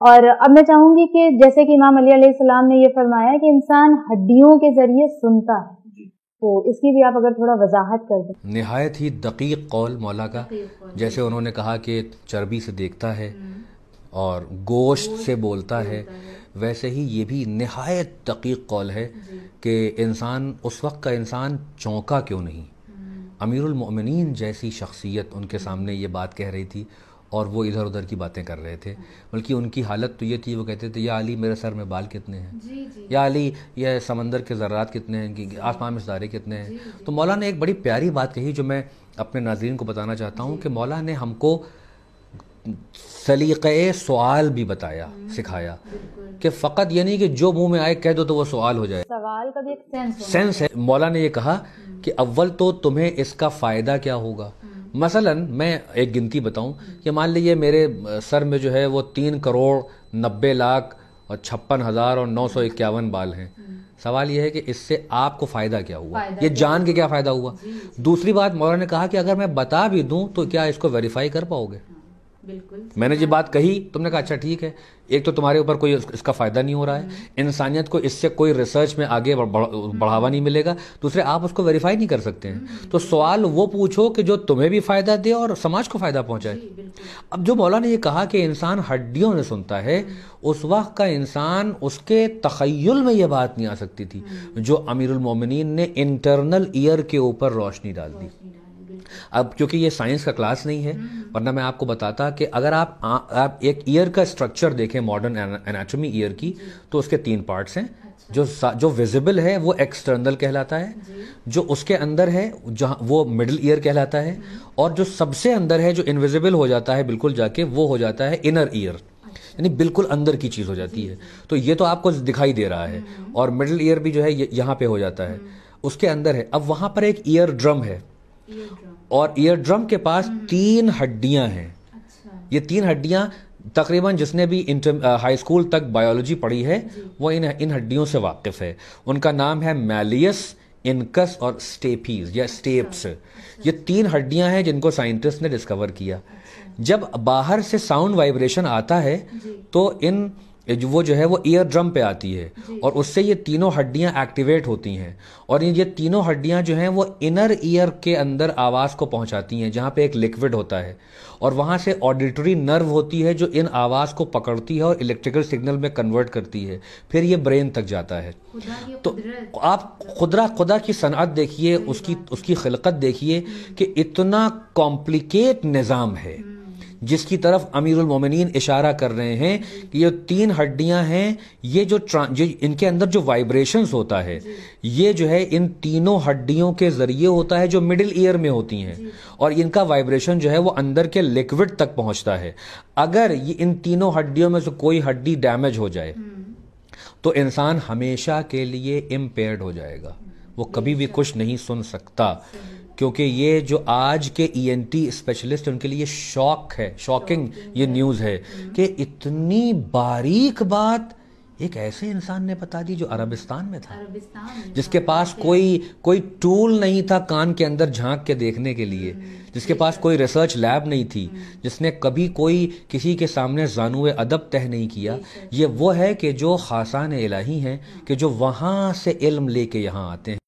اور اب میں چاہوں گی کہ جیسے کہ امام علی علیہ السلام نے یہ فرمایا کہ انسان ہڈیوں کے ذریعے سنتا ہے، تو اس کی بھی آپ اگر تھوڑا وضاحت کر دیں۔ نہایت ہی دقیق قول مولا کا، جیسے انہوں نے کہا کہ چربی سے دیکھتا ہے اور گوشت سے بولتا ہے، ویسے ہی یہ بھی نہایت دقیق قول ہے کہ انسان اس وقت کا انسان چونکا کیوں نہیں۔ امیر المؤمنین جیسی شخصیت ان کے سامنے یہ بات کہہ رہی تھی اور وہ ادھر ادھر کی باتیں کر رہے تھے، بلکہ ان کی حالت تو یہ تھی، وہ کہتے تھے یا علی میرے سر میں بال کتنے ہیں، یا علی یہ سمندر کے ذرات کتنے ہیں، آسمان میں ستارے کتنے ہیں۔ تو مولا نے ایک بڑی پیاری بات کہی جو میں اپنے ناظرین کو بتانا چاہتا ہوں کہ مولا نے ہم کو سلیقہ سوال بھی بتایا، سکھایا کہ فقط یہ نہیں کہ جو منہ میں آئے کہہ دو تو وہ سوال ہو جائے، سوال کا بھی ایک سینس ہے۔ مولا نے یہ کہا کہ اول تو تمہیں اس کا فائدہ کیا ہوگا۔ مثلا میں ایک گنتی بتاؤں کہ مان لیجیے میرے سر میں جو ہے وہ 3,90,56,951 بال ہیں، سوال یہ ہے کہ اس سے آپ کو فائدہ کیا ہوا، یہ جان کے کیا فائدہ ہوا۔ دوسری بات مولانا نے کہا کہ اگر میں بتا بھی دوں تو کیا اس کو ویریفائی کر پاؤ گے۔ میں نے یہ بات کہی، تم نے کہا اچھا ٹھیک ہے، ایک تو تمہارے اوپر کوئی اس کا فائدہ نہیں ہو رہا ہے، انسانیت کو اس سے کوئی ریسرچ میں آگے بڑھاوا نہیں ملے گا، دوسرے آپ اس کو ویریفائی نہیں کر سکتے ہیں، تو سوال وہ پوچھو کہ جو تمہیں بھی فائدہ دے اور سماج کو فائدہ پہنچائے۔ اب جو مولا نے یہ کہا کہ انسان ہڈیوں سے سنتا ہے، اس وقت کا انسان اس کے تخیل میں یہ بات نہیں آ سکتی تھی جو امیر المومنین نے انٹرنل ایئر کے اوپر روشنی ڈال دی۔ اب کیونکہ یہ سائنس کا کلاس نہیں ہے، ورنہ میں آپ کو بتاتا کہ اگر آپ ایک ایئر کا اسٹرکچر دیکھیں، ماڈرن انیٹومی ایئر کی، تو اس کے 3 پارٹس ہیں۔ جو ویزیبل ہے وہ ایکسٹرنل کہلاتا ہے، جو اس کے اندر ہے جہاں وہ مڈل ایئر کہلاتا ہے، اور جو سب سے اندر ہے جو انویزیبل ہو جاتا ہے بالکل جا کے، وہ ہو جاتا ہے انر ایئر، یعنی بالکل اندر کی چیز ہو جاتی ہے۔ تو یہ تو آپ کو دکھائی دے رہا ہے، اور مڈل ایئر بھی جو ہے یہاں پہ ہو جاتا ہے، اس کے اندر ہے۔ اب وہاں پر ایک ایئر ڈرم ہے، اور ایئر ڈرم کے پاس 3 ہڈیاں ہیں۔ یہ 3 ہڈیاں تقریباً جس نے بھی ہائی اسکول تک بایولوجی پڑھی ہے وہ ان ہڈیوں سے واقف ہے۔ ان کا نام ہے میلیس، انکس اور سٹیپیز یا سٹیپس۔ یہ 3 ہڈیاں ہیں جن کو سائنٹسٹ نے ڈسکور کیا۔ جب باہر سے ساؤنڈ وائبریشن آتا ہے تو وہ جو ہے وہ ایئر ڈرم پہ آتی ہے، اور اس سے یہ تینوں ہڈیاں ایکٹیویٹ ہوتی ہیں، اور یہ تینوں ہڈیاں جو ہیں وہ انر ایئر کے اندر آواز کو پہنچاتی ہیں، جہاں پہ ایک لیکوڈ ہوتا ہے، اور وہاں سے آڈیٹری نرو ہوتی ہے جو ان آواز کو پکڑتی ہے اور الیکٹریکل سگنل میں کنورٹ کرتی ہے، پھر یہ برین تک جاتا ہے۔ تو آپ خدا کی صنعت دیکھیے، اس کی خلقت دیکھیے کہ اتنا کمپلیکیٹ نظام ہے جس کی طرف امیر المومنین اشارہ کر رہے ہیں کہ یہ 3 ہڈیاں ہیں، یہ جو ان کے اندر جو وائبریشنز ہوتا ہے یہ جو ہے ان تینوں ہڈیوں کے ذریعے ہوتا ہے جو مڈل ایئر میں ہوتی ہیں، اور ان کا وائبریشن جو ہے وہ اندر کے لیکوڈ تک پہنچتا ہے۔ اگر یہ ان تینوں ہڈیوں میں سے کوئی ہڈی ڈیمیج ہو جائے تو انسان ہمیشہ کے لیے امپیئرڈ ہو جائے گا، وہ کبھی بھی کچھ نہیں سن سکتا، کیونکہ یہ جو آج کے ای این ٹی اسپیشلسٹ ان کے لیے شاکنگ یہ نیوز ہے کہ اتنی باریک بات ایک ایسے انسان نے بتا دی جو عربستان میں تھا، جس کے پاس کوئی ٹول نہیں تھا کان کے اندر جھانک کے دیکھنے کے لیے، جس کے پاس کوئی ریسرچ لیب نہیں تھی، جس نے کبھی کوئی کسی کے سامنے زانوِ ادب تہ نہیں کیا۔ یہ وہ ہے کہ جو خاصان الہی ہیں کہ جو وہاں سے علم لے کے یہاں آتے ہیں۔